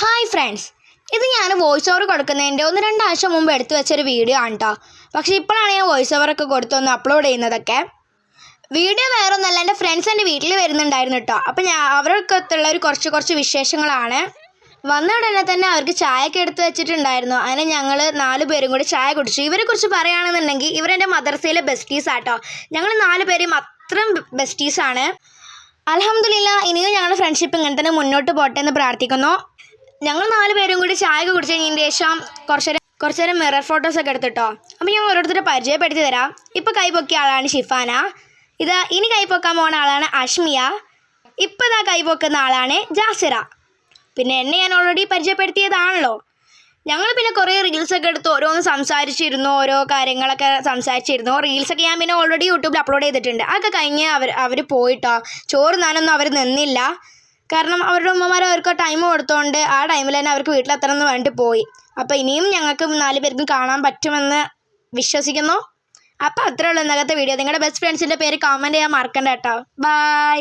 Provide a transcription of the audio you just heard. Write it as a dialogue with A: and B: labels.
A: Hi friends, ഇത് ഞാൻ voice over കൊടുക്കുന്നതിൻ്റെ 1-2 ആഴ്ച മുമ്പ് എടുത്തു വെച്ചൊരു വീഡിയോ ആണ് കേട്ടോ. പക്ഷേ ഇപ്പോഴാണ് ഞാൻ വോയിസ് ഓവറൊക്കെ കൊടുത്തൊന്ന് അപ്ലോഡ് ചെയ്യുന്നതൊക്കെ. വീഡിയോ വേറെ ഒന്നല്ല, എൻ്റെ ഫ്രണ്ട്സ് എൻ്റെ വീട്ടിൽ വരുന്നുണ്ടായിരുന്നു കേട്ടോ. അപ്പം അവർക്കൊത്തുള്ള ഒരു കുറച്ച് വിശേഷങ്ങളാണ്. വന്ന ഉടനെ തന്നെ അവർക്ക് ചായയൊക്കെ എടുത്ത് വെച്ചിട്ടുണ്ടായിരുന്നു. അങ്ങനെ ഞങ്ങൾ 4 പേരും കൂടി ചായ കുടിച്ചു. ഇവരെക്കുറിച്ച് പറയുകയാണെന്നുണ്ടെങ്കിൽ ഇവരെൻ്റെ മദ്രസയിലെ ബെസ്റ്റീസ് ആട്ടോ. ഞങ്ങൾ 4 പേരും അത്രയും ബെസ്റ്റീസാണ്. അൽഹംദുലില്ലാ, ഇനിയും ഞങ്ങളുടെ ഫ്രണ്ട്ഷിപ്പ് ഇങ്ങനെ തന്നെ മുന്നോട്ട് പോട്ടെ എന്ന് പ്രാർത്ഥിക്കുന്നു. ഞങ്ങൾ 4 പേരും കൂടി ചായ കുടിച്ച് കഴിഞ്ഞതിന് ശേഷം കുറച്ച് നേരം മിറർ ഫോട്ടോസൊക്കെ എടുത്തിട്ടോ. അപ്പോൾ ഞാൻ ഓരോരുത്തരെ പരിചയപ്പെടുത്തി തരാം. ഇപ്പോൾ കൈപൊക്കിയ ആളാണ് ഷിഫാന. ഇനി കൈപൊക്കാൻ പോകുന്ന ആളാണ് അഷ്മിയ. ഇപ്പോൾ ഇതാ കൈപൊക്കുന്ന ആളാണ് ജാസിറ. പിന്നെ എന്നെ ഞാൻ ഓൾറെഡി പരിചയപ്പെടുത്തിയതാണല്ലോ. ഞങ്ങൾ പിന്നെ കുറേ റീൽസൊക്കെ എടുത്ത് ഓരോന്ന് സംസാരിച്ചിരുന്നു, ഓരോ കാര്യങ്ങളൊക്കെ സംസാരിച്ചിരുന്നു. റീൽസൊക്കെ ഞാൻ പിന്നെ ഓൾറെഡി യൂട്യൂബിൽ അപ്ലോഡ് ചെയ്തിട്ടുണ്ട്. അതൊക്കെ കഴിഞ്ഞ് അവർ പോയിട്ടോ. ചോറ് നാനൊന്നും അവർ നിന്നില്ല. കാരണം അവരുടെ ഉമ്മമാർ അവർക്ക് ടൈം കൊടുത്തോണ്ട് ആ ടൈമിൽ തന്നെ അവർക്ക് വീട്ടിലെത്തണം എന്ന് വേണ്ടി പോയി. അപ്പോൾ ഇനിയും ഞങ്ങൾക്ക് 4 പേർക്കും കാണാൻ പറ്റുമെന്ന് വിശ്വസിക്കുന്നു. അപ്പോൾ അത്രേ ഉള്ളൂ ഇന്നത്തെ വീഡിയോ. നിങ്ങളുടെ ബെസ്റ്റ് ഫ്രണ്ട്സിൻ്റെ പേര് കമൻറ്റ് ചെയ്യാൻ മറക്കണ്ട കേട്ടോ. ബൈ.